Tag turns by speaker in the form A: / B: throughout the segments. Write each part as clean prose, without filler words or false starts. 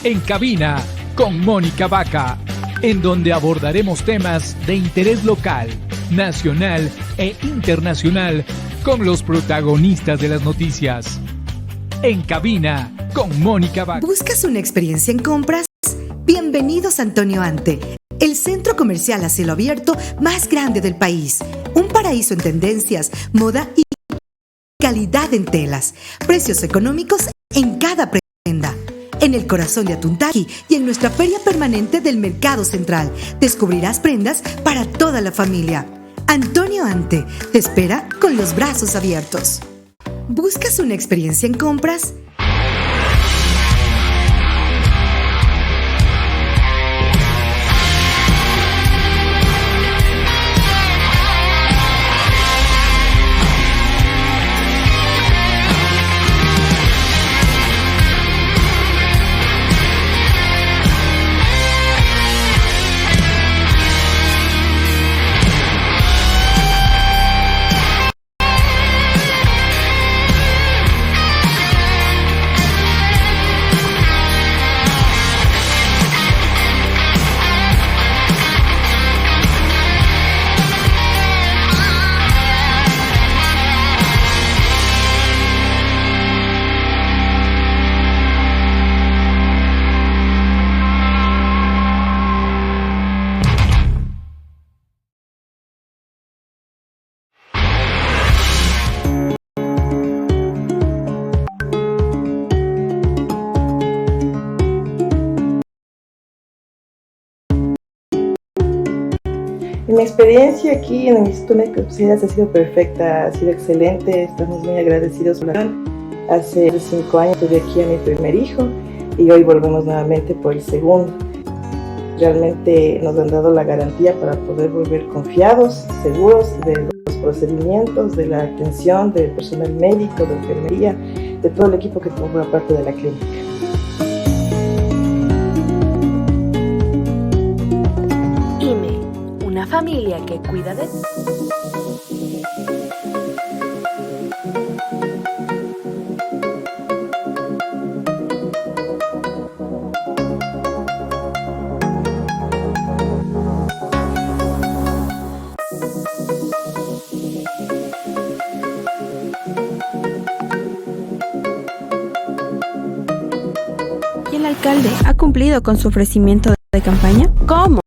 A: En cabina con Mónica Vaca, en donde abordaremos temas de interés local, nacional e internacional con los protagonistas de las noticias. En cabina con Mónica Vaca.
B: ¿Buscas una experiencia en compras? Bienvenidos a Antonio Ante, el centro comercial a cielo abierto más grande del país. Un paraíso en tendencias, moda y calidad en telas. Precios económicos en cada prenda. En el corazón de Atuntaqui y en nuestra feria permanente del Mercado Central, descubrirás prendas para toda la familia. Antonio Ante te espera con los brazos abiertos. ¿Buscas una experiencia en compras?
C: Mi experiencia aquí en el Instituto Médico de Especialidades ha sido perfecta, ha sido excelente, estamos muy agradecidos por la acción. Hace 5 años tuve aquí a mi primer hijo y hoy volvemos nuevamente por el segundo. Realmente nos han dado la garantía para poder volver confiados, seguros de los procedimientos, de la atención del personal médico, de enfermería, de todo el equipo que forma parte de la clínica.
D: Una familia que cuida de...
E: ¿Y el alcalde ha cumplido con su ofrecimiento de campaña?
D: ¿Cómo?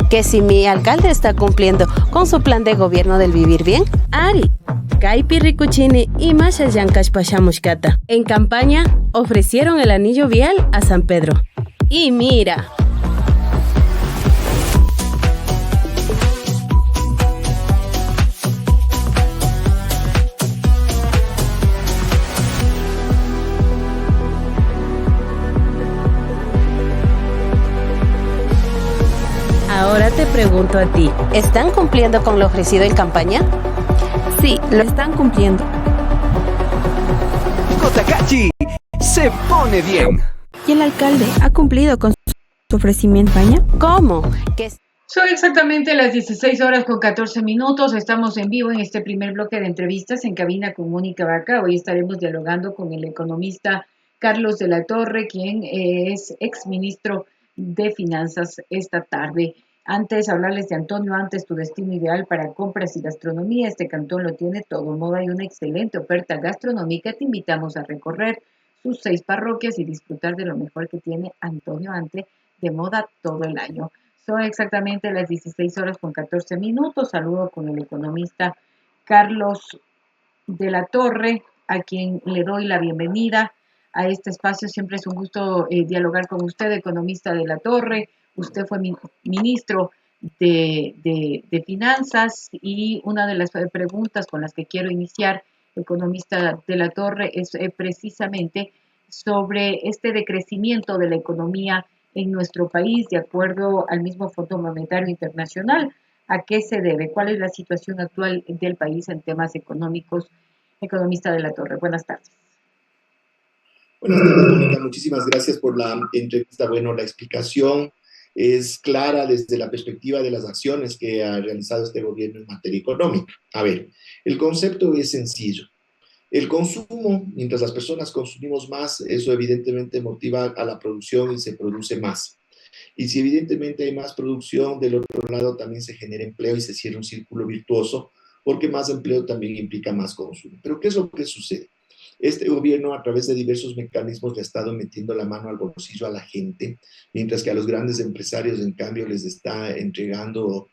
D: Que si mi alcalde está cumpliendo con su plan de gobierno del vivir bien, Ari, Kaipi Rikuchini y Masha Yankash Pashamushkata. En campaña ofrecieron el anillo vial a San Pedro. Y mira. Ahora te pregunto a ti, ¿están cumpliendo con lo ofrecido en campaña?
E: Sí, lo están cumpliendo.
F: Cotacachi se pone bien.
E: ¿Y el alcalde ha cumplido con su ofrecimiento de campaña?
D: ¿Cómo?
G: Son exactamente las 16 horas con 14 minutos. Estamos en vivo en este primer bloque de entrevistas en cabina con Mónica Vaca. Hoy estaremos dialogando con el economista Carlos de la Torre, quien es exministro de Finanzas esta tarde. Antes, hablarles de Antonio Antes, tu destino ideal para compras y gastronomía. Este cantón lo tiene todo, moda y una excelente oferta gastronómica. Te invitamos a recorrer sus 6 parroquias y disfrutar de lo mejor que tiene Antonio Antes de moda todo el año. Son exactamente las 16 horas con 14 minutos. Saludo con el economista Carlos de la Torre, a quien le doy la bienvenida a este espacio. Siempre es un gusto dialogar con usted, economista de la Torre. Usted fue ministro de Finanzas y una de las preguntas con las que quiero iniciar, economista de la Torre, es precisamente sobre este decrecimiento de la economía en nuestro país, de acuerdo al mismo Fondo Monetario Internacional. ¿A qué se debe? ¿Cuál es la situación actual del país en temas económicos? Economista de la Torre, buenas tardes.
H: Buenas tardes, Mónica. Muchísimas gracias por la entrevista. Bueno, la explicación es clara desde la perspectiva de las acciones que ha realizado este gobierno en materia económica. A ver, el concepto es sencillo. El consumo, mientras las personas consumimos más, eso evidentemente motiva a la producción y se produce más. Y si evidentemente hay más producción, del otro lado también se genera empleo y se cierra un círculo virtuoso, porque más empleo también implica más consumo. Pero ¿qué es lo que sucede? Este gobierno, a través de diversos mecanismos, le ha estado metiendo la mano al bolsillo a la gente, mientras que a los grandes empresarios, en cambio, les está entregando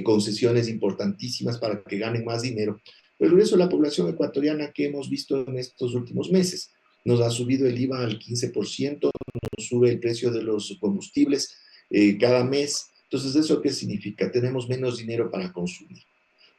H: concesiones importantísimas para que ganen más dinero. Pero eso la población ecuatoriana que hemos visto en estos últimos meses. Nos ha subido el IVA al 15%, nos sube el precio de los combustibles cada mes. Entonces, ¿eso qué significa? Tenemos menos dinero para consumir.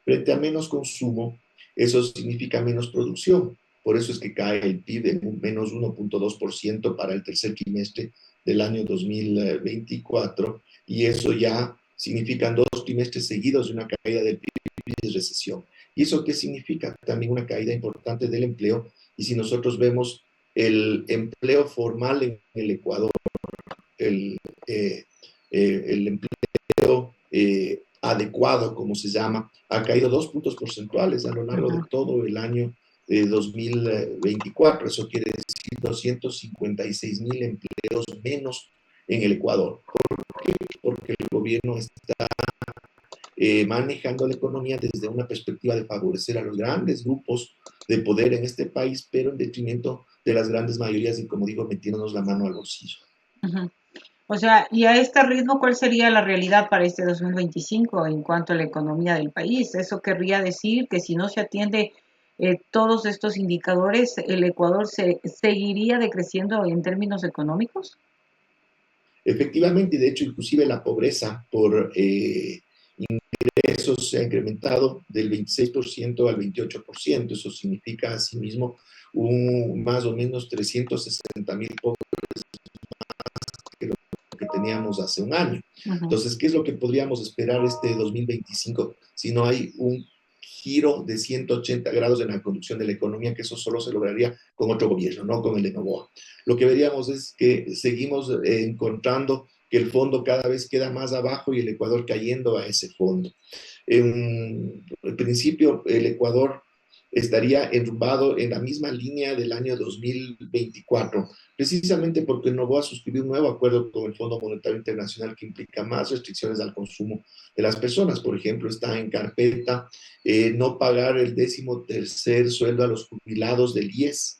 H: Frente a menos consumo, eso significa menos producción. Por eso es que cae el PIB en menos 1.2% para el tercer trimestre del año 2024, y eso ya significan 2 trimestres seguidos de una caída del PIB y de recesión. ¿Y eso qué significa? También una caída importante del empleo. Y si nosotros vemos el empleo formal en el Ecuador, el empleo adecuado, como se llama, ha caído 2 puntos porcentuales a lo largo de todo el año 2024. Eso quiere decir 256,000 empleos menos en el Ecuador. ¿Por qué? Porque el gobierno está manejando la economía desde una perspectiva de favorecer a los grandes grupos de poder en este país, pero en detrimento de las grandes mayorías y, como digo, metiéndonos la mano al bolsillo.
G: O sea, y a este ritmo, ¿cuál sería la realidad para este 2025 en cuanto a la economía del país? Eso querría decir que si no se atiende todos estos indicadores, ¿el Ecuador seguiría decreciendo en términos económicos?
H: Efectivamente, y de hecho, inclusive la pobreza por ingresos se ha incrementado del 26% al 28%. Eso significa, asimismo, más o menos 360,000 pobres que lo que teníamos hace un año. Entonces, ¿qué es lo que podríamos esperar este 2025 si no hay un giro de 180 grados en la conducción de la economía? Que eso solo se lograría con otro gobierno, no con el de Noboa. Lo que veríamos es que seguimos encontrando que el fondo cada vez queda más abajo y el Ecuador cayendo a ese fondo. En principio, el Ecuador estaría enrumbado en la misma línea del año 2024, precisamente porque Noboa suscribió un nuevo acuerdo con el Fondo Monetario Internacional que implica más restricciones al consumo de las personas. Por ejemplo, está en carpeta no pagar el 13º sueldo a los jubilados del IES,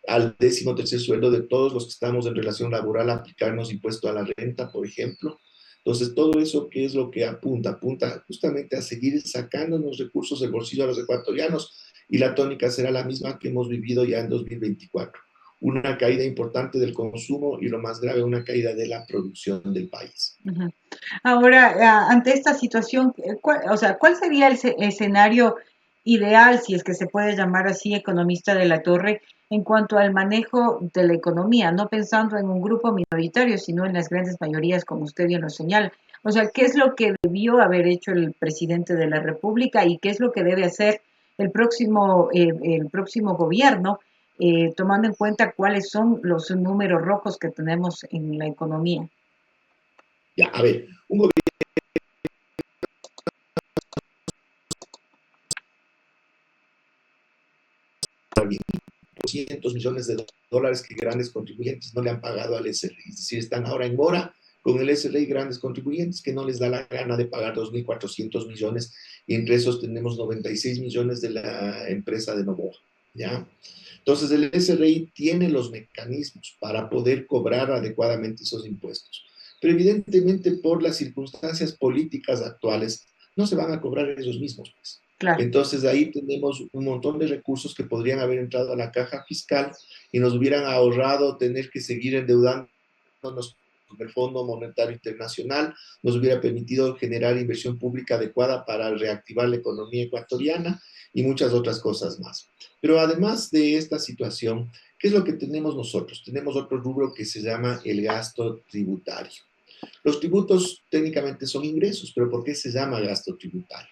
H: al 13º sueldo de todos los que estamos en relación laboral, aplicarnos impuesto a la renta, por ejemplo. Entonces, todo eso, ¿qué es lo que apunta? Apunta justamente a seguir sacándonos recursos del bolsillo a los ecuatorianos, y la tónica será la misma que hemos vivido ya en 2024. Una caída importante del consumo y, lo más grave, una caída de la producción del país.
G: Ahora, ante esta situación, ¿cuál sería el escenario ideal, si es que se puede llamar así, economista de la Torre, en cuanto al manejo de la economía, no pensando en un grupo minoritario, sino en las grandes mayorías, como usted bien lo señala? O sea, ¿qué es lo que debió haber hecho el presidente de la República y qué es lo que debe hacer el próximo gobierno, tomando en cuenta cuáles son los números rojos que tenemos en la economía?
H: Ya, a ver, un gobierno 200 millones de dólares que grandes contribuyentes no le han pagado al SRI. Es decir, están ahora en mora con el SRI grandes contribuyentes que no les da la gana de pagar 2.400 millones, y entre esos tenemos 96 millones de la empresa de Noboa, ¿ya? Entonces, el SRI tiene los mecanismos para poder cobrar adecuadamente esos impuestos, pero evidentemente por las circunstancias políticas actuales no se van a cobrar ellos mismos, pues.
G: Claro.
H: Entonces ahí tenemos un montón de recursos que podrían haber entrado a la caja fiscal y nos hubieran ahorrado tener que seguir endeudándonos con el Fondo Monetario Internacional, nos hubiera permitido generar inversión pública adecuada para reactivar la economía ecuatoriana y muchas otras cosas más. Pero además de esta situación, ¿qué es lo que tenemos nosotros? Tenemos otro rubro que se llama el gasto tributario. Los tributos técnicamente son ingresos, pero ¿por qué se llama gasto tributario?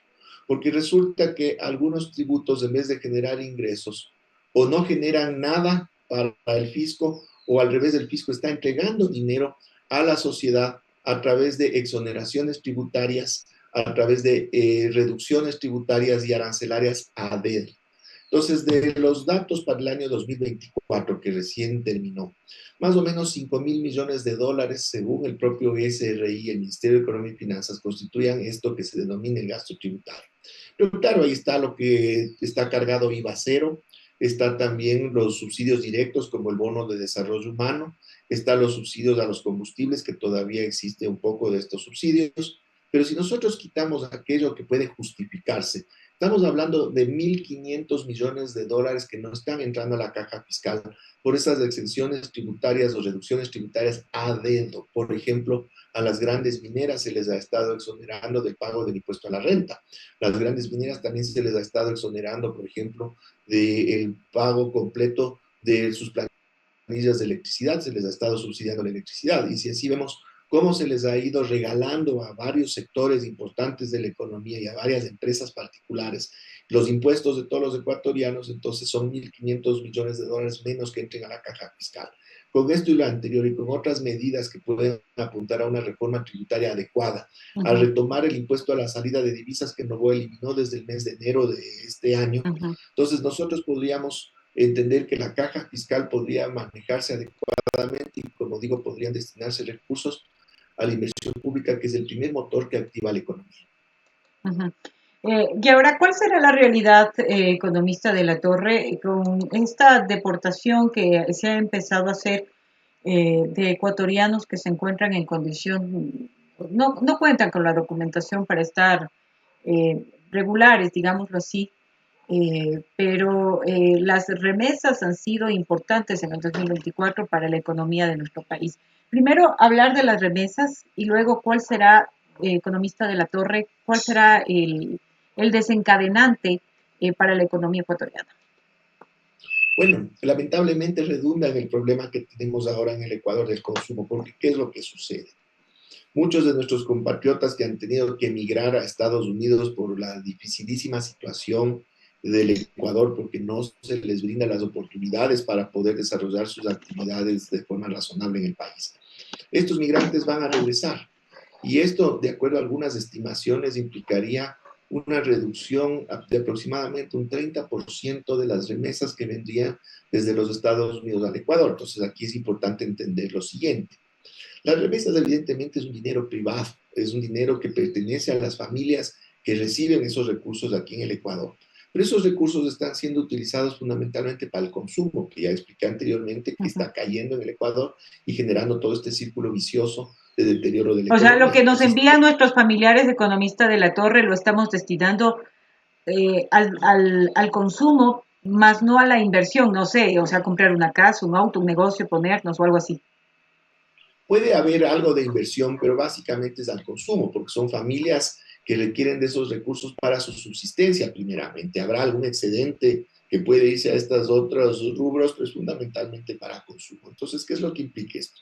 H: Porque resulta que algunos tributos, en vez de generar ingresos, o no generan nada para el fisco, o al revés, el fisco está entregando dinero a la sociedad a través de exoneraciones tributarias, a través de reducciones tributarias y arancelarias a dedo. Entonces, de los datos para el año 2024, que recién terminó, más o menos 5.000 millones de dólares, según el propio SRI, el Ministerio de Economía y Finanzas, constituían esto que se denomina el gasto tributario. Pero claro, ahí está lo que está cargado IVA cero, está también los subsidios directos como el bono de desarrollo humano, están los subsidios a los combustibles, que todavía existe un poco de estos subsidios, pero si nosotros quitamos aquello que puede justificarse, estamos hablando de 1.500 millones de dólares que no están entrando a la caja fiscal por esas exenciones tributarias o reducciones tributarias a dedo. Por ejemplo, a las grandes mineras se les ha estado exonerando del pago del impuesto a la renta. Las grandes mineras también se les ha estado exonerando, por ejemplo, del pago completo de sus planillas de electricidad, se les ha estado subsidiando la electricidad. Y si así vemos cómo se les ha ido regalando a varios sectores importantes de la economía y a varias empresas particulares los impuestos de todos los ecuatorianos, entonces son 1.500 millones de dólares menos que entren a la caja fiscal. Con esto y lo anterior y con otras medidas que pueden apuntar a una reforma tributaria adecuada, a retomar el impuesto a la salida de divisas que Novoa eliminó desde el mes de enero de este año, entonces nosotros podríamos entender que la caja fiscal podría manejarse adecuadamente y, como digo, podrían destinarse recursos a la inversión pública, que es el primer motor que activa la economía.
G: Y ahora, ¿cuál será la realidad, economista de la Torre, con esta deportación que se ha empezado a hacer de ecuatorianos que se encuentran en condición, no cuentan con la documentación para estar regulares, digámoslo así, pero las remesas han sido importantes en el 2024 para la economía de nuestro país? Primero, hablar de las remesas y luego, ¿cuál será, economista de la Torre, cuál será el desencadenante para la economía ecuatoriana?
H: Bueno, lamentablemente redunda en el problema que tenemos ahora en el Ecuador del consumo, porque ¿qué es lo que sucede? Muchos de nuestros compatriotas que han tenido que emigrar a Estados Unidos por la dificilísima situación del Ecuador, porque no se les brinda las oportunidades para poder desarrollar sus actividades de forma razonable en el país. Estos migrantes van a regresar y esto, de acuerdo a algunas estimaciones, implicaría una reducción de aproximadamente un 30% de las remesas que vendrían desde los Estados Unidos al Ecuador. Entonces aquí es importante entender lo siguiente. Las remesas evidentemente es un dinero privado, es un dinero que pertenece a las familias que reciben esos recursos aquí en el Ecuador. Pero esos recursos están siendo utilizados fundamentalmente para el consumo, que ya expliqué anteriormente, que está cayendo en el Ecuador y generando todo este círculo vicioso de deterioro de la economía.
G: O sea, lo que nos envían nuestros familiares, economista de la Torre, lo estamos destinando al consumo, más no a la inversión, no sé, o sea, comprar una casa, un auto, un negocio, ponernos o algo así.
H: Puede haber algo de inversión, pero básicamente es al consumo, porque son familias que requieren de esos recursos para su subsistencia primeramente. Habrá algún excedente que puede irse a estos otros rubros, pero es fundamentalmente para consumo. Entonces, ¿qué es lo que implica esto?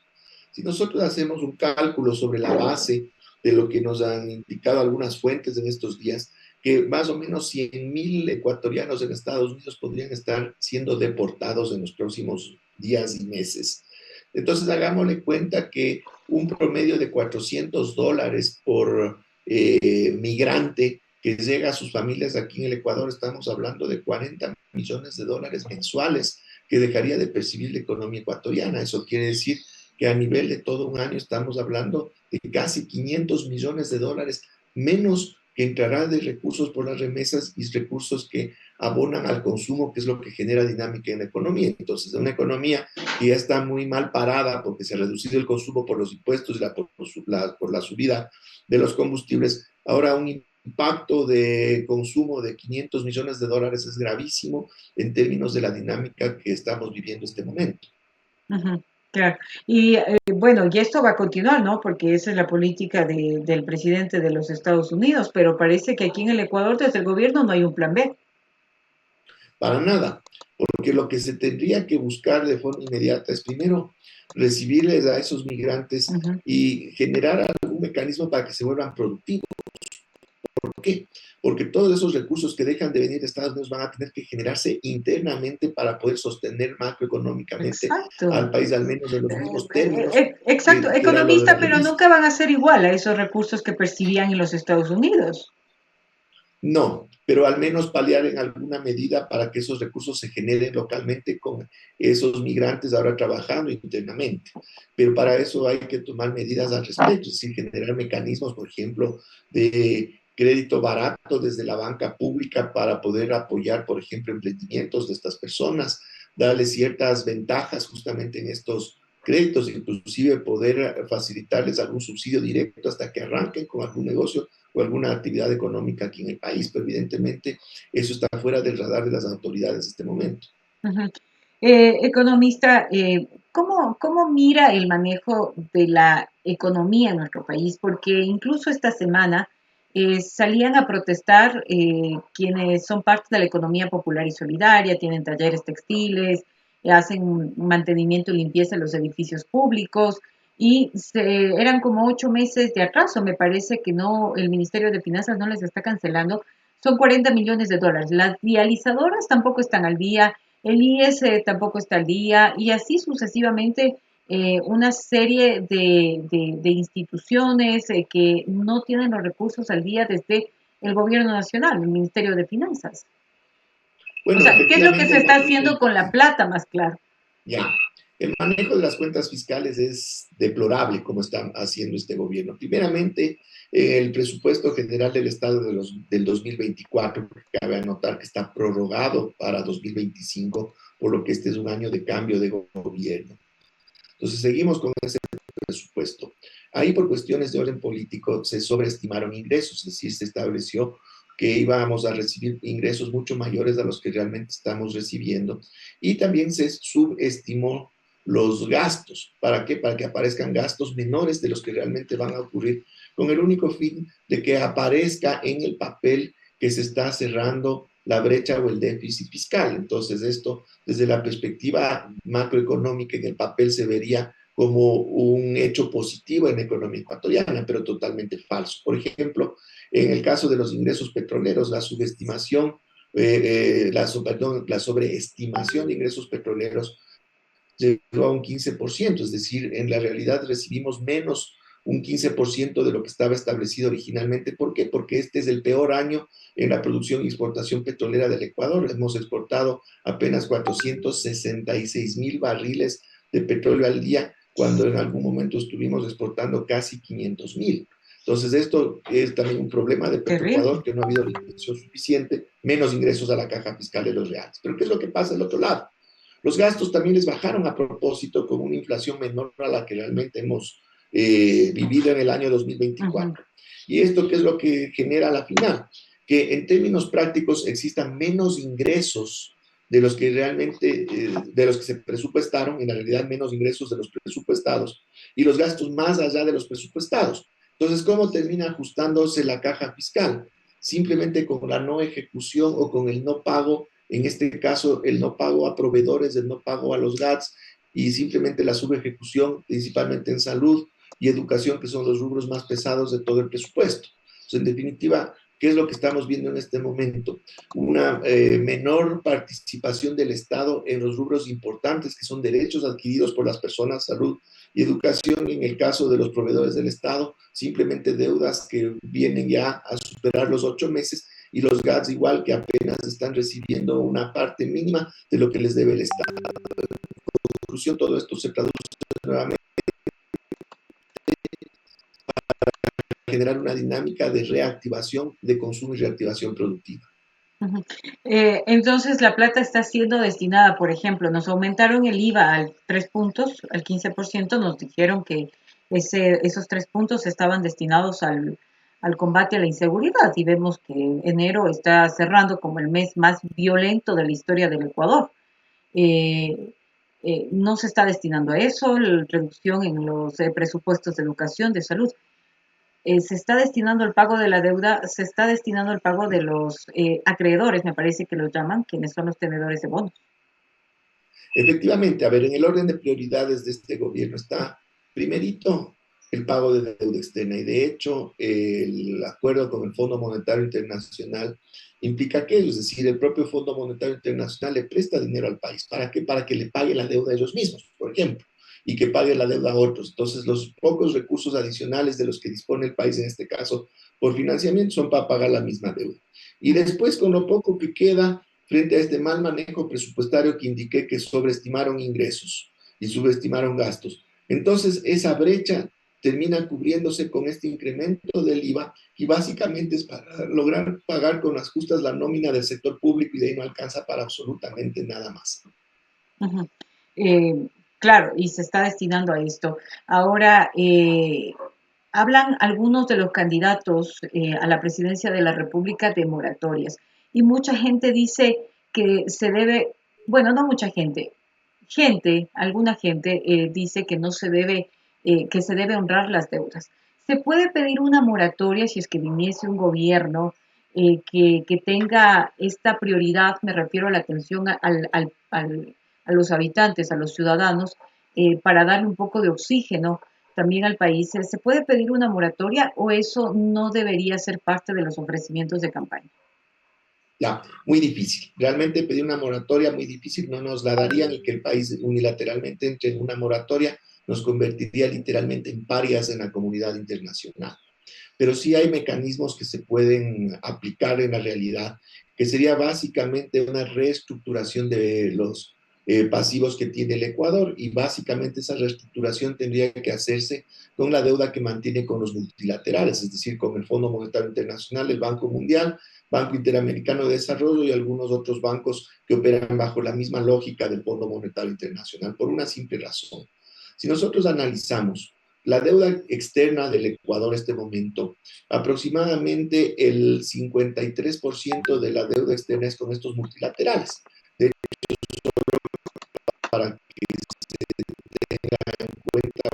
H: Si nosotros hacemos un cálculo sobre la base de lo que nos han indicado algunas fuentes en estos días, que más o menos 100.000 ecuatorianos en Estados Unidos podrían estar siendo deportados en los próximos días y meses. Entonces, hagámosle cuenta que un promedio de $400 por migrante que llega a sus familias aquí en el Ecuador, estamos hablando de 40 millones de dólares mensuales que dejaría de percibir la economía ecuatoriana. Eso quiere decir que a nivel de todo un año estamos hablando de casi 500 millones de dólares menos que entrará de recursos por las remesas y recursos que abonan al consumo, que es lo que genera dinámica en la economía. Entonces, de una economía que ya está muy mal parada porque se ha reducido el consumo por los impuestos y por la subida de los combustibles, ahora un impacto de consumo de 500 millones de dólares es gravísimo en términos de la dinámica que estamos viviendo en este momento.
G: Claro. Y bueno, y esto va a continuar, ¿no? Porque esa es la política del presidente de los Estados Unidos, pero parece que aquí en el Ecuador, desde el gobierno, no hay un plan B.
H: Para nada, porque lo que se tendría que buscar de forma inmediata es primero recibirles a esos migrantes y generar algún mecanismo para que se vuelvan productivos. ¿Por qué? Porque todos esos recursos que dejan de venir de Estados Unidos van a tener que generarse internamente para poder sostener macroeconómicamente al país, al menos en los mismos términos.
G: Exacto, economista, pero nunca van a ser igual a esos recursos que percibían en los Estados Unidos.
H: No, pero al menos paliar en alguna medida para que esos recursos se generen localmente con esos migrantes ahora trabajando internamente. Pero para eso hay que tomar medidas al respecto, es decir, generar mecanismos, por ejemplo, de crédito barato desde la banca pública para poder apoyar, por ejemplo, emprendimientos de estas personas, darles ciertas ventajas justamente en estos créditos, inclusive poder facilitarles algún subsidio directo hasta que arranquen con algún negocio o alguna actividad económica aquí en el país, pero evidentemente eso está fuera del radar de las autoridades en este momento.
G: Ujú. Economista, ¿cómo mira el manejo de la economía en nuestro país? Porque incluso esta semana salían a protestar quienes son parte de la economía popular y solidaria, tienen talleres textiles, hacen mantenimiento y limpieza en los edificios públicos y eran como 8 meses de atraso. Me parece que no, el Ministerio de Finanzas no les está cancelando. Son 40 millones de dólares. Las dializadoras tampoco están al día, el IES tampoco está al día y así sucesivamente una serie de instituciones que no tienen los recursos al día desde el gobierno nacional, el Ministerio de Finanzas. O
H: Bueno,
G: sea, ¿qué es lo que
H: efectivamente,
G: se está haciendo con la plata más claro?
H: ya. El manejo de las cuentas fiscales es deplorable como está haciendo este gobierno. Primeramente, el presupuesto general del Estado del 2024, porque cabe anotar que está prorrogado para 2025, por lo que este es un año de cambio de gobierno. Entonces, seguimos con ese presupuesto. Ahí, por cuestiones de orden político, se sobreestimaron ingresos, es decir, se estableció que íbamos a recibir ingresos mucho mayores a los que realmente estamos recibiendo y también se subestimó los gastos. ¿Para qué? Para que aparezcan gastos menores de los que realmente van a ocurrir, con el único fin de que aparezca en el papel que se está cerrando la brecha o el déficit fiscal. Entonces, esto desde la perspectiva macroeconómica en el papel se vería como un hecho positivo en la economía ecuatoriana, pero totalmente falso. Por ejemplo, en el caso de los ingresos petroleros, la subestimación, la sobreestimación de ingresos petroleros llegó a un 15%, es decir, en la realidad recibimos menos un 15% de lo que estaba establecido originalmente. ¿Por qué? Porque este es el peor año en la producción y exportación petrolera del Ecuador. Hemos exportado apenas 466,000 barriles de petróleo al día, cuando en algún momento estuvimos exportando casi 500,000. Entonces, esto es también un problema de Petroecuador, que no ha habido la inversión suficiente, menos ingresos a la caja fiscal de los reales. Pero ¿qué es lo que pasa del otro lado? Los gastos también les bajaron a propósito con una inflación menor a la que realmente hemos vivido en el año 2024. Uh-huh. ¿Y esto qué es lo que genera a la final? Que en términos prácticos existan menos ingresos de los que realmente, de los que se presupuestaron, en la realidad menos ingresos de los presupuestados, y los gastos más allá de los presupuestados. Entonces, ¿cómo termina ajustándose la caja fiscal? Simplemente con la no ejecución o con el no pago, en este caso el no pago a proveedores, el no pago a los GATS, y simplemente la subejecución, principalmente en salud y educación, que son los rubros más pesados de todo el presupuesto. Entonces, en definitiva, ¿qué es lo que estamos viendo en este momento? Una menor participación del Estado en los rubros importantes que son derechos adquiridos por las personas, salud y educación. En el caso de los proveedores del Estado, simplemente deudas que vienen ya a superar los 8 meses, y los GATS igual, que apenas están recibiendo una parte mínima de lo que les debe el Estado. En conclusión, todo esto se traduce nuevamente para generar una dinámica de reactivación de consumo y reactivación productiva.
G: Entonces, la plata está siendo destinada, por ejemplo, nos aumentaron el IVA al 3 puntos, al 15%, nos dijeron que esos 3 puntos estaban destinados al combate a la inseguridad, y vemos que enero está cerrando como el mes más violento de la historia del Ecuador. No se está destinando a eso, la reducción en los presupuestos de educación, de salud. Se está destinando el pago de la deuda, se está destinando el pago de los acreedores, me parece que los llaman, quienes son los tenedores de bonos.
H: Efectivamente, a ver, en el orden de prioridades de este gobierno está primerito el pago de deuda externa, y de hecho el acuerdo con el Fondo Monetario Internacional implica aquello, es decir, el propio Fondo Monetario Internacional le presta dinero al país. ¿Para qué? Para que le pague la deuda a ellos mismos, por ejemplo. y que pague la deuda a otros. Entonces, los pocos recursos adicionales de los que dispone el país, en este caso, por financiamiento, son para pagar la misma deuda. Y después, con lo poco que queda, frente a este mal manejo presupuestario que indiqué que sobreestimaron ingresos y subestimaron gastos. Entonces, esa brecha termina cubriéndose con este incremento del IVA y básicamente es para lograr pagar con las justas la nómina del sector público y de ahí no alcanza para absolutamente nada más.
G: Ujú. Claro, y se está destinando a esto. Ahora, hablan algunos de los candidatos a la presidencia de la República de moratorias y mucha gente dice que se debe, bueno, no mucha gente, alguna gente dice que no se debe, que se debe honrar las deudas. ¿Se puede pedir una moratoria si es que viniese un gobierno que tenga esta prioridad? Me refiero a la atención a los habitantes, a los ciudadanos, para darle un poco de oxígeno también al país. ¿Se puede pedir una moratoria o eso no debería ser parte de los ofrecimientos de campaña?
H: Ya, muy difícil. Realmente pedir una moratoria muy difícil, no nos la darían y que el país unilateralmente entre en una moratoria nos convertiría literalmente en parias en la comunidad internacional. Pero sí hay mecanismos que se pueden aplicar en la realidad, que sería básicamente una reestructuración de los pasivos que tiene el Ecuador y básicamente esa reestructuración tendría que hacerse con la deuda que mantiene con los multilaterales, es decir, con el Fondo Monetario Internacional, el Banco Mundial, Banco Interamericano de Desarrollo y algunos otros bancos que operan bajo la misma lógica del Fondo Monetario Internacional, por una simple razón. Si nosotros analizamos la deuda externa del Ecuador en este momento, aproximadamente el 53% de la deuda externa es con estos multilaterales. De hecho, para que se tenga en cuenta,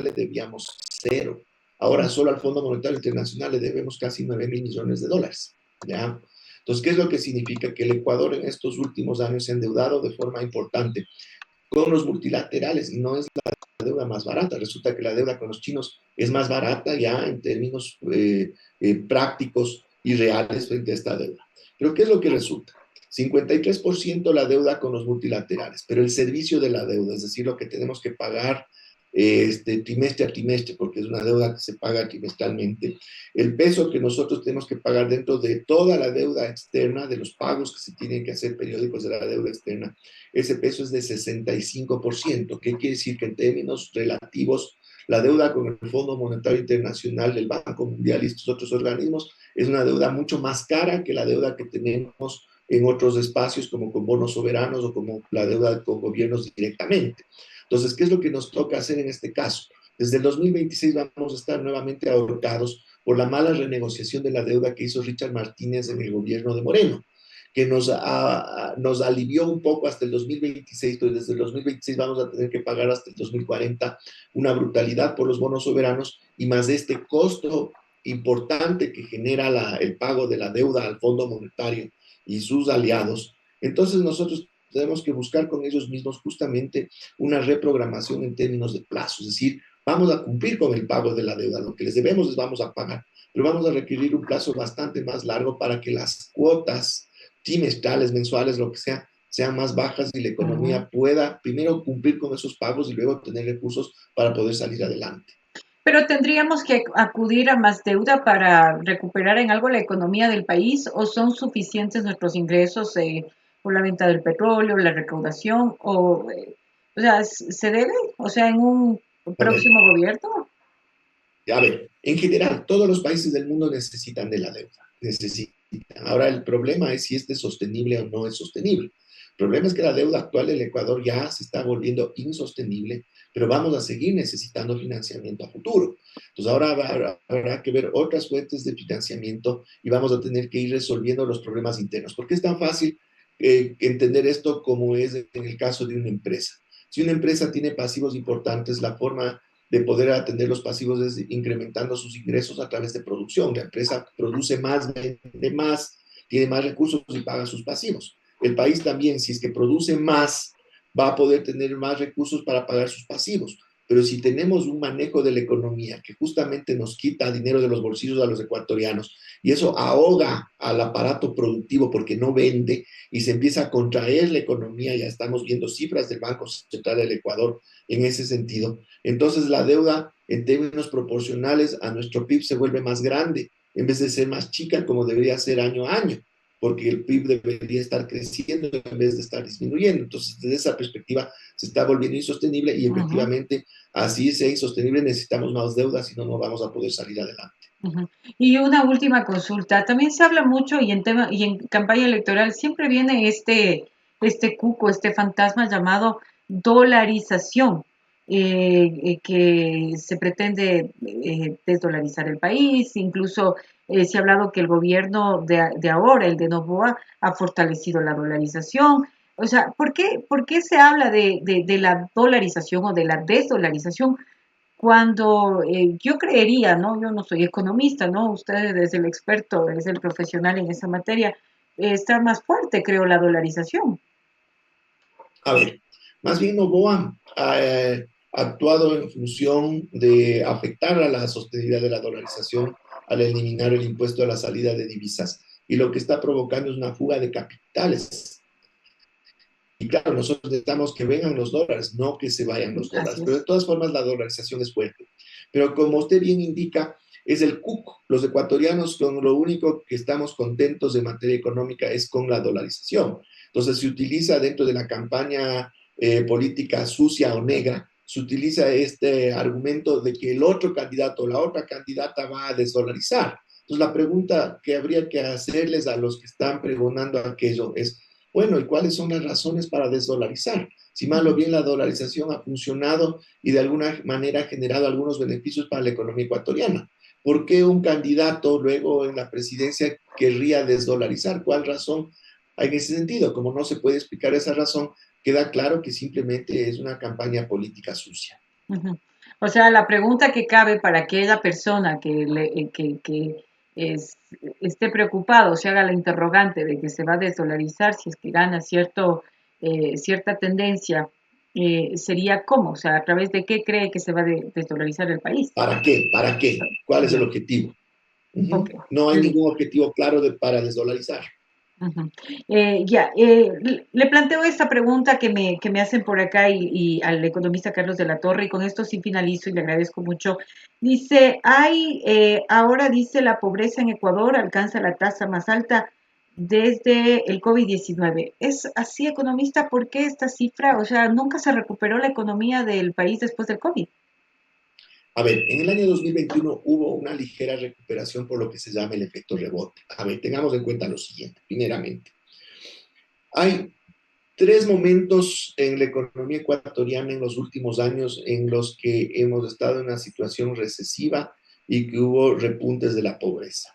H: le debíamos cero. Ahora solo al Fondo Monetario Internacional le debemos casi 9.000 millones de dólares. ¿Ya? Entonces, ¿qué es lo que significa? Que el Ecuador en estos últimos años se ha endeudado de forma importante con los multilaterales y no es la deuda más barata. Resulta que la deuda con los chinos es más barata ya en términos prácticos y reales frente a esta deuda. Pero ¿qué es lo que resulta? 53% la deuda con los multilaterales, pero el servicio de la deuda, es decir, lo que tenemos que pagar trimestre a trimestre, porque es una deuda que se paga trimestralmente, el peso que nosotros tenemos que pagar dentro de toda la deuda externa, de los pagos que se tienen que hacer periódicos de la deuda externa, ese peso es de 65%. ¿Qué quiere decir? Que en términos relativos, la deuda con el Fondo Monetario Internacional, el Banco Mundial y estos otros organismos es una deuda mucho más cara que la deuda que tenemos en otros espacios como con bonos soberanos o como la deuda con gobiernos directamente. Entonces, ¿qué es lo que nos toca hacer en este caso? Desde el 2026 vamos a estar nuevamente ahorcados por la mala renegociación de la deuda que hizo Richard Martínez en el gobierno de Moreno, que nos alivió un poco hasta el 2026, pero desde el 2026 vamos a tener que pagar hasta el 2040 una brutalidad por los bonos soberanos y más de este costo importante que genera el pago de la deuda al Fondo Monetario y sus aliados. Entonces nosotros tenemos que buscar con ellos mismos justamente una reprogramación en términos de plazo, es decir, vamos a cumplir con el pago de la deuda, lo que les debemos les vamos a pagar, pero vamos a requerir un plazo bastante más largo para que las cuotas trimestrales, mensuales, lo que sea, sean más bajas y la economía pueda primero cumplir con esos pagos y luego tener recursos para poder salir adelante.
G: Pero tendríamos que acudir a más deuda para recuperar en algo la economía del país, o son suficientes nuestros ingresos por la venta del petróleo, la recaudación, o sea, se debe, o sea, en un próximo gobierno.
H: A ver, en general, todos los países del mundo necesitan de la deuda, necesitan. Ahora, el problema es si es sostenible o no es sostenible. El problema es que la deuda actual del Ecuador ya se está volviendo insostenible, pero vamos a seguir necesitando financiamiento a futuro. Entonces, ahora habrá que ver otras fuentes de financiamiento y vamos a tener que ir resolviendo los problemas internos. ¿Por qué es tan fácil entender esto como es en el caso de una empresa? Si una empresa tiene pasivos importantes, la forma de poder atender los pasivos es incrementando sus ingresos a través de producción. La empresa produce más, vende más, tiene más recursos y paga sus pasivos. El país también, si es que produce más, va a poder tener más recursos para pagar sus pasivos. pero si tenemos un manejo de la economía que justamente nos quita dinero de los bolsillos a los ecuatorianos y eso ahoga al aparato productivo porque no vende y se empieza a contraer la economía, ya estamos viendo cifras del Banco Central del Ecuador en ese sentido, entonces la deuda en términos proporcionales a nuestro PIB se vuelve más grande en vez de ser más chica como debería ser año a año, porque el PIB debería estar creciendo en vez de estar disminuyendo. Entonces, desde esa perspectiva, se está volviendo insostenible y efectivamente, así sea insostenible, necesitamos más deuda, si no, no vamos a poder salir adelante.
G: Ujú. Y una última consulta. También se habla mucho y en campaña electoral siempre viene este cuco, este fantasma llamado dolarización, que se pretende desdolarizar el país. Incluso se ha hablado que el gobierno de ahora, el de Noboa, ha fortalecido la dolarización. O sea, por qué se habla de la dolarización o de la desdolarización? Cuando yo creería, ¿no? Yo no soy economista, ¿no? Usted es el experto, es el profesional en esa materia, está más fuerte, creo, la dolarización.
H: A ver, más bien Noboa ha actuado en función de afectar a la sostenibilidad de la dolarización al eliminar el impuesto a la salida de divisas. Y lo que está provocando es una fuga de capitales. Y claro, nosotros necesitamos que vengan los dólares, no que se vayan los dólares. Pero de todas formas, la dolarización es fuerte. Pero como usted bien indica, es el cuco. Los ecuatorianos con lo único que estamos contentos en materia económica es con la dolarización. Entonces se utiliza dentro de la campaña política sucia o negra, se utiliza este argumento de que el otro candidato o la otra candidata va a desdolarizar. Entonces la pregunta que habría que hacerles a los que están pregonando aquello es, bueno, ¿y cuáles son las razones para desdolarizar? Si mal o bien la dolarización ha funcionado y de alguna manera ha generado algunos beneficios para la economía ecuatoriana. ¿Por qué un candidato luego en la presidencia querría desdolarizar? ¿Cuál razón hay en ese sentido? Como no se puede explicar esa razón, queda claro que simplemente es una campaña política sucia.
G: Ujú. O sea, la pregunta que cabe para aquella persona que esté preocupado, se haga la interrogante de que se va a desdolarizar si es que gana cierta tendencia, sería cómo, o sea, a través de qué cree que se va a desdolarizar el país.
H: ¿Para qué? ¿Para qué? ¿Cuál es el
G: Ya,
H: objetivo?
G: ok,
H: No hay
G: listo.
H: ningún objetivo claro para desdolarizar.
G: Ujú. Le planteo esta pregunta que me hacen por acá y al economista Carlos de la Torre, y con esto sí finalizo y le agradezco mucho. Dice, ahora dice la pobreza en Ecuador alcanza la tasa más alta desde el COVID-19. ¿Es así, economista? ¿Por qué esta cifra? O sea, nunca se recuperó la economía del país después del COVID.
H: A ver, en el año 2021 hubo una ligera recuperación por lo que se llama el efecto rebote. A ver, tengamos en cuenta lo siguiente, primeramente. Hay tres momentos en la economía ecuatoriana en los últimos años en los que hemos estado en una situación recesiva y que hubo repuntes de la pobreza.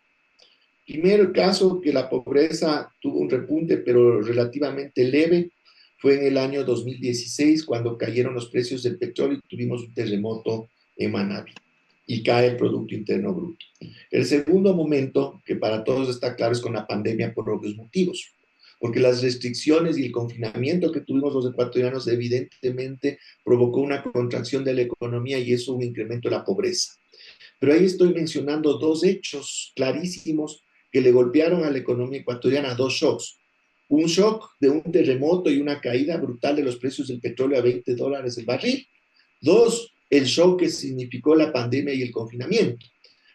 H: Primero, el caso que la pobreza tuvo un repunte, pero relativamente leve, fue en el año 2016, cuando cayeron los precios del petróleo y tuvimos un terremoto en Manabí y cae el Producto Interno Bruto. El segundo momento, que para todos está claro, es con la pandemia por obvios motivos, porque las restricciones y el confinamiento que tuvimos los ecuatorianos evidentemente provocó una contracción de la economía y eso un incremento de la pobreza. Pero ahí estoy mencionando dos hechos clarísimos que le golpearon a la economía ecuatoriana, dos shocks. Un shock de un terremoto y una caída brutal de los precios del petróleo a $20 el barril. Dos, el shock que significó la pandemia y el confinamiento.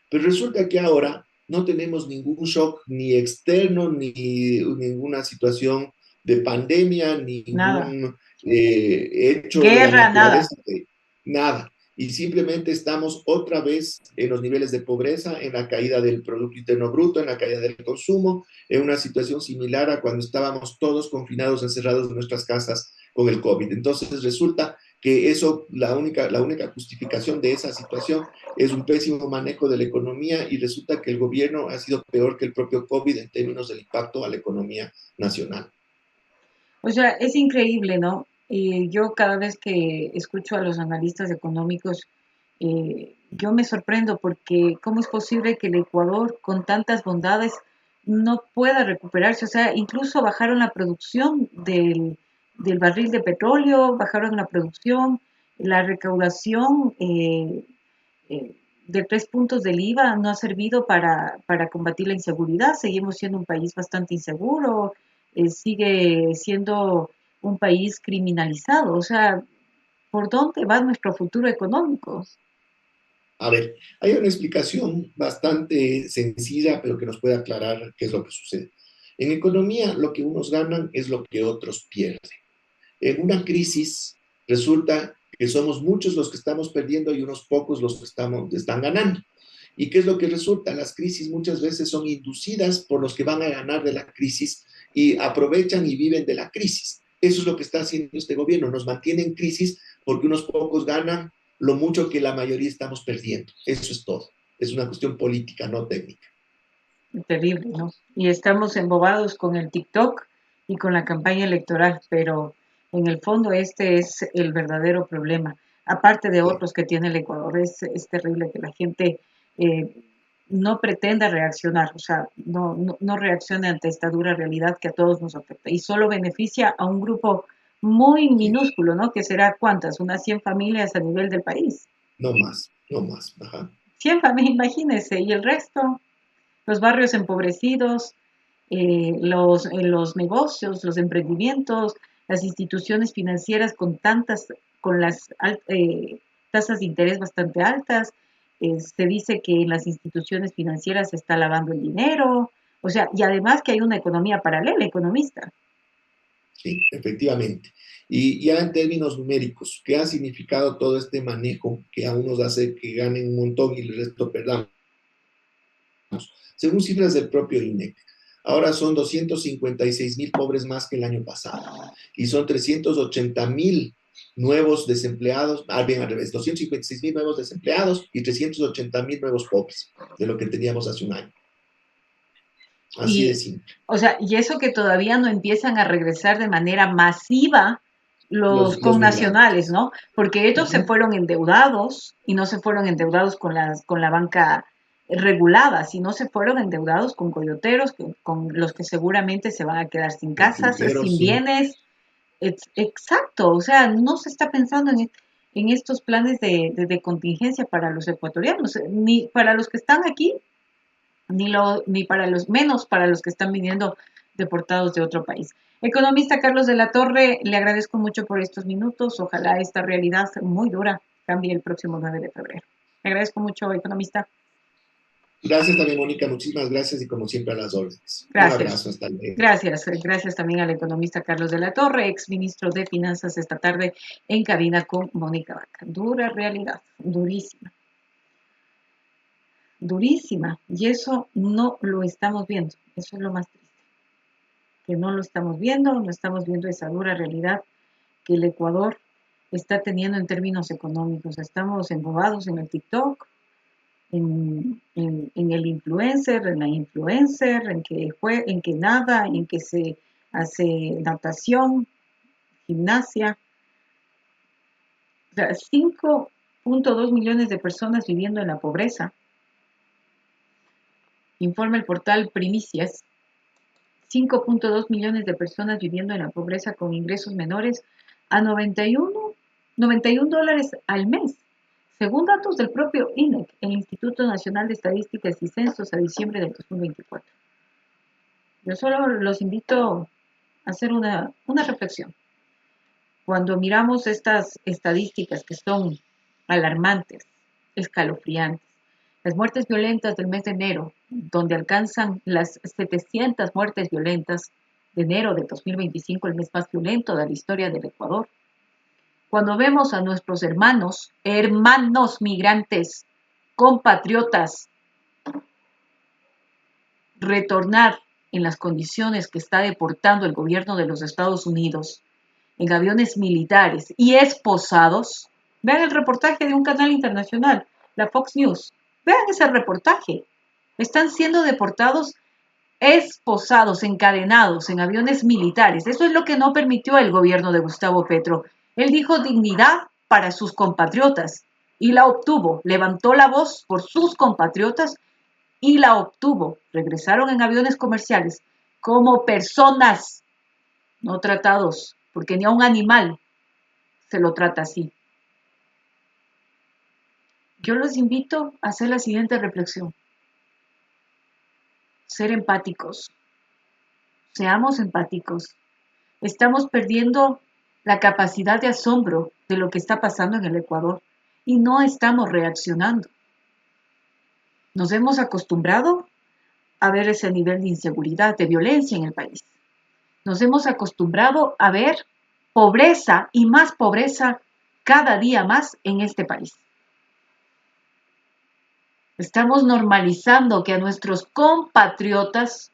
H: Pero resulta que ahora no tenemos ningún shock ni externo, ni ninguna situación de pandemia,
G: Nada.
H: ningún hecho de la
G: Guerra, nada.
H: naturaleza, nada. Y simplemente estamos otra vez en los niveles de pobreza, en la caída del Producto Interno Bruto, en la caída del consumo, en una situación similar a cuando estábamos todos confinados, encerrados en nuestras casas con el COVID. Entonces resulta que eso, la única justificación de esa situación es un pésimo manejo de la economía y resulta que el gobierno ha sido peor que el propio COVID en términos del impacto a la economía nacional.
G: O sea, es increíble, ¿no? Yo cada vez que escucho a los analistas económicos, yo me sorprendo porque cómo es posible que el Ecuador, con tantas bondades, no pueda recuperarse. O sea, incluso bajaron la producción del barril de petróleo, bajaron la producción, La recaudación de 3 puntos del IVA no ha servido para combatir la inseguridad. Seguimos siendo un país bastante inseguro, sigue siendo un país criminalizado. O sea, ¿por dónde va nuestro futuro económico?
H: A ver, hay una explicación bastante sencilla, pero que nos puede aclarar qué es lo que sucede. En economía, lo que unos ganan es lo que otros pierden. En una crisis, resulta que somos muchos los que estamos perdiendo y unos pocos los que están ganando. ¿Y qué es lo que resulta? Las crisis muchas veces son inducidas por los que van a ganar de la crisis y aprovechan y viven de la crisis. Eso es lo que está haciendo este gobierno. Nos mantiene en crisis porque unos pocos ganan lo mucho que la mayoría estamos perdiendo. Eso es todo. Es una cuestión política, no técnica.
G: Terrible, ¿no? Y estamos embobados con el TikTok y con la campaña electoral, pero en el fondo este es el verdadero problema. Aparte de
H: Sí.
G: otros que tiene el Ecuador, es terrible que la gente eh, no pretenda reaccionar, o sea, no reaccione ante esta dura realidad que a todos nos afecta y solo beneficia a un grupo muy
H: Sí.
G: minúsculo, ¿no? Que será ¿cuántas? Unas 100 familias a nivel del país.
H: No más, no más. Ajá.
G: 100 familias, imagínense, y el resto, los barrios empobrecidos, los negocios, los emprendimientos, las instituciones financieras con las tasas de interés bastante altas. Se dice que en las instituciones financieras se está lavando el dinero, o sea, y además que hay una economía paralela, economista.
H: Sí, efectivamente. Y ya en términos numéricos, ¿qué ha significado todo este manejo que a unos hace que ganen un montón y el resto perdamos? Según cifras del propio INEC, ahora son 256,000 pobres más que el año pasado y son 380,000 nuevos desempleados, bien al revés, 256,000 nuevos desempleados y 380,000 nuevos pobres de lo que teníamos hace un año. Así de
G: Y,
H: simple.
G: o sea, y eso que todavía no empiezan a regresar de manera masiva los
H: Los
G: connacionales,
H: migrantes.
G: ¿no? Porque ellos se
H: Uh-huh.
G: fueron endeudados y no se fueron endeudados con la banca regulada, sino se fueron endeudados con coyoteros, con los que seguramente se van a quedar sin
H: Con
G: casas,
H: finqueros,
G: sin
H: sí.
G: bienes. Exacto, o sea, no se está pensando en estos planes de contingencia para los ecuatorianos, ni para los que están aquí, ni para los menos para los que están viniendo deportados de otro país. Economista Carlos de la Torre, le agradezco mucho por estos minutos. Ojalá esta realidad muy dura cambie el próximo 9 de febrero. Le agradezco mucho, economista.
H: Gracias también, Mónica. Muchísimas gracias y como siempre a las órdenes. Un
G: Gracias.
H: abrazo. Hasta luego.
G: Gracias también al economista Carlos de la Torre, ex ministro de Finanzas, esta tarde en cabina con Mónica Vaca. Dura realidad, durísima, durísima. Y eso no lo estamos viendo. Eso es lo más triste. Que no lo estamos viendo, no estamos viendo esa dura realidad que el Ecuador está teniendo en términos económicos. Estamos embobados en el TikTok, en el influencer, en la influencer, en que nada, en que se hace natación, gimnasia. O sea, 5.2 millones de personas viviendo en la pobreza, informa el portal Primicias. 5.2 millones de personas viviendo en la pobreza con ingresos menores a 91 dólares al mes, según datos del propio INEC, el Instituto Nacional de Estadísticas y Censos, a diciembre del 2024. Yo solo los invito a hacer una reflexión. Cuando miramos estas estadísticas que son alarmantes, escalofriantes, las muertes violentas del mes de enero, donde alcanzan las 700 muertes violentas de enero de 2025, el mes más violento de la historia del Ecuador. Cuando vemos a nuestros hermanos migrantes, compatriotas, retornar en las condiciones que está deportando el gobierno de los Estados Unidos, en aviones militares y esposados, vean el reportaje de un canal internacional, la Fox News, vean ese reportaje. Están siendo deportados, esposados, encadenados en aviones militares. Eso es lo que no permitió el gobierno de Gustavo Petro. Él dijo dignidad para sus compatriotas y la obtuvo. Levantó la voz por sus compatriotas y la obtuvo. Regresaron en aviones comerciales como personas, no tratados, porque ni a un animal se lo trata así. Yo los invito a hacer la siguiente reflexión. Ser empáticos. Seamos empáticos. Estamos perdiendo la capacidad de asombro de lo que está pasando en el Ecuador y no estamos reaccionando. Nos hemos acostumbrado a ver ese nivel de inseguridad, de violencia en el país. Nos hemos acostumbrado a ver pobreza y más pobreza cada día más en este país. Estamos normalizando que a nuestros compatriotas,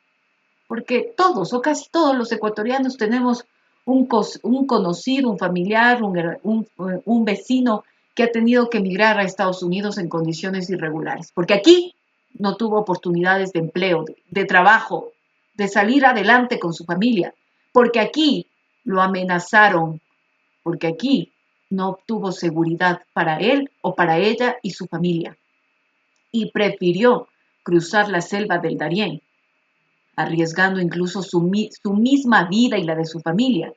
G: porque todos o casi todos los ecuatorianos tenemos un conocido, un familiar, un vecino que ha tenido que emigrar a Estados Unidos en condiciones irregulares, porque aquí no tuvo oportunidades de empleo, de trabajo, de salir adelante con su familia, porque aquí lo amenazaron, porque aquí no obtuvo seguridad para él o para ella y su familia, y prefirió cruzar la selva del Darién, arriesgando incluso su misma vida y la de su familia,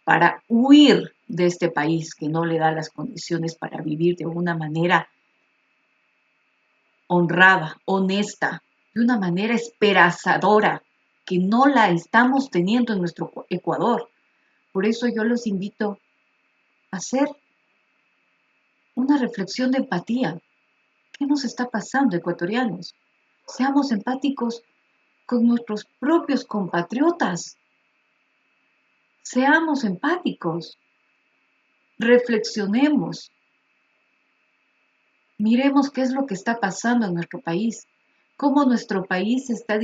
G: para huir de este país que no le da las condiciones para vivir de una manera honrada, honesta, de una manera esperanzadora, que no la estamos teniendo en nuestro Ecuador. Por eso yo los invito a hacer una reflexión de empatía. ¿Qué nos está pasando, ecuatorianos? Seamos empáticos con nuestros propios compatriotas. Seamos empáticos. Reflexionemos. Miremos qué es lo que está pasando en nuestro país. Cómo nuestro país se está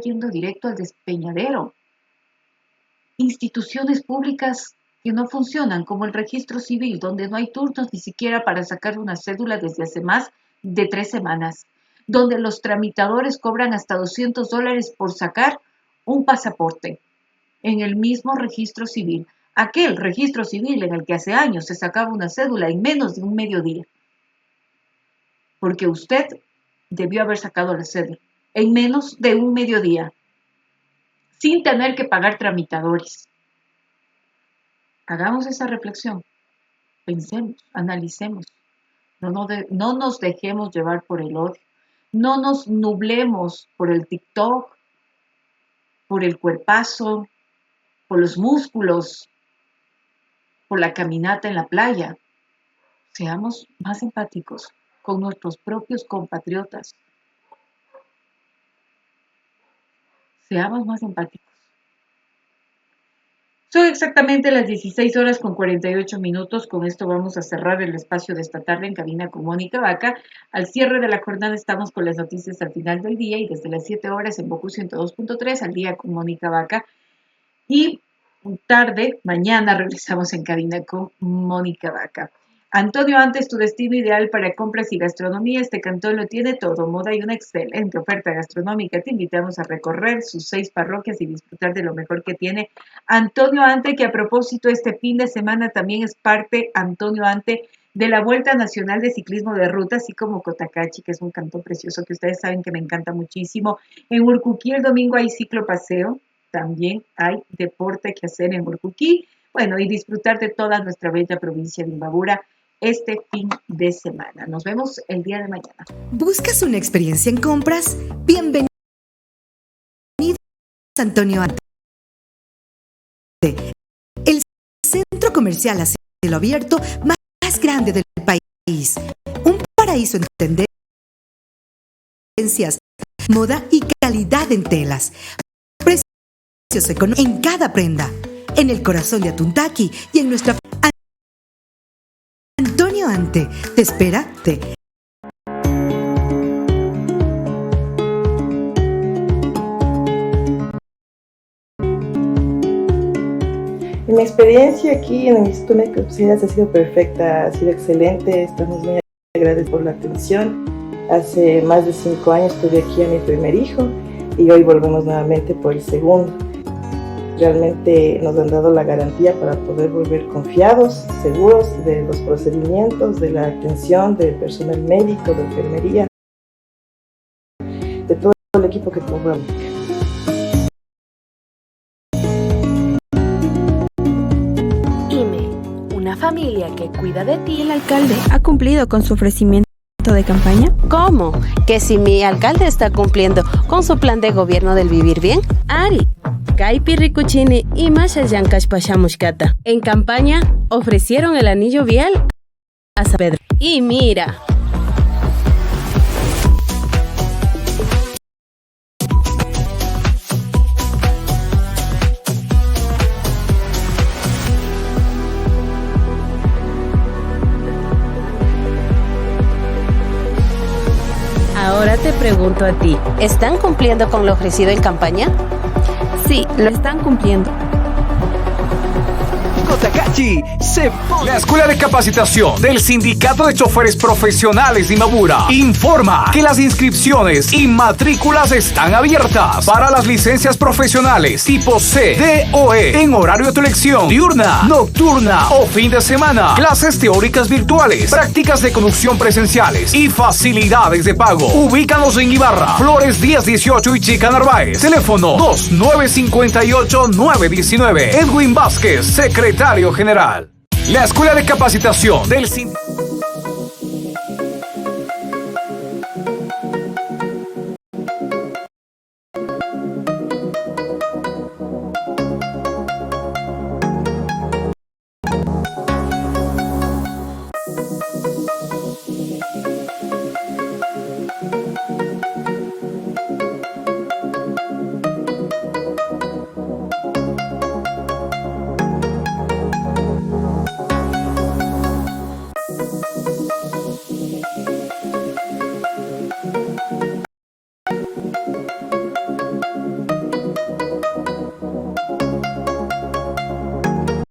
G: yendo directo al despeñadero. Instituciones públicas que no funcionan, como el registro civil, donde no hay turnos ni siquiera para sacar una cédula desde hace más de 3 semanas, donde los tramitadores cobran hasta $200 por sacar un pasaporte en el mismo registro civil, aquel registro civil en el que hace años se sacaba una cédula en menos de un mediodía, porque usted debió haber sacado la cédula en menos de un mediodía, sin tener que pagar tramitadores. Hagamos esa reflexión, pensemos, analicemos, no nos dejemos llevar por el odio, no nos nublemos por el TikTok, por el cuerpazo, por los músculos, por la caminata en la playa. Seamos más empáticos con nuestros propios compatriotas. Seamos más empáticos. Son exactamente las 16:48. Con esto vamos a cerrar el espacio de esta tarde en Cabina con Mónica Vaca. Al cierre de la jornada estamos con las noticias al final del día y desde las 7 horas en Bocu 102.3 al día con Mónica Vaca. Y tarde, mañana regresamos en Cabina con Mónica Vaca. Antonio Antes, tu destino ideal para compras y gastronomía. Este cantón lo tiene todo, moda y una excelente oferta gastronómica. Te invitamos a recorrer sus 6 parroquias y disfrutar de lo mejor que tiene Antonio Ante, que a propósito este fin de semana también es parte, Antonio Ante, de la Vuelta Nacional de Ciclismo de Ruta, así como Cotacachi, que es un cantón precioso que ustedes saben que me encanta muchísimo. En Urcuquí el domingo hay ciclopaseo, también hay deporte que hacer en Urcuquí. Bueno, y disfrutar de toda nuestra bella provincia de Imbabura este fin de semana. Nos vemos el día de mañana.
B: ¿Buscas una experiencia en compras? Bienvenido a Antonio Ante, el centro comercial a cielo abierto más grande del país. Un paraíso en tendencias, moda y calidad en telas. Precios económicos en cada prenda. En el corazón de Atuntaqui y en nuestra... Antonio Ante, te espera.
C: Mi experiencia aquí en el Instituto Médico de Especialidades ha sido perfecta, ha sido excelente. Estamos muy agradecidos por la atención. Hace más de 5 años tuve aquí a mi primer hijo y hoy volvemos nuevamente por el segundo. Realmente nos han dado la garantía para poder volver confiados, seguros de los procedimientos, de la atención del personal médico, de enfermería, de todo el equipo que conformamos.
E: IME, una fábrica
D: familia que cuida de ti.
E: ¿El alcalde ha cumplido con su ofrecimiento de campaña?
D: ¿Cómo? Que si mi alcalde está cumpliendo con su plan de gobierno del vivir bien. Ari, Kaypi Rikuchini y Masha Yankash Pashamushkata. En campaña ofrecieron el anillo vial a San Pedro. Y mira. Ahora te pregunto a ti, ¿están cumpliendo con lo ofrecido en campaña?
E: Sí, lo están cumpliendo.
F: Cotacachi se pone.
A: La Escuela de Capacitación del Sindicato de Choferes Profesionales de Imbabura informa que las inscripciones y matrículas están abiertas para las licencias profesionales tipo C, D o E en horario de tu elección, diurna, nocturna o fin de semana, clases teóricas virtuales, prácticas de conducción presenciales y facilidades de pago. Ubícanos en Ibarra, Flores 1018 y Chica Narváez. Teléfono 2958-919. Edwin Vázquez, secretario general. La Escuela de Capacitación del Sindicato.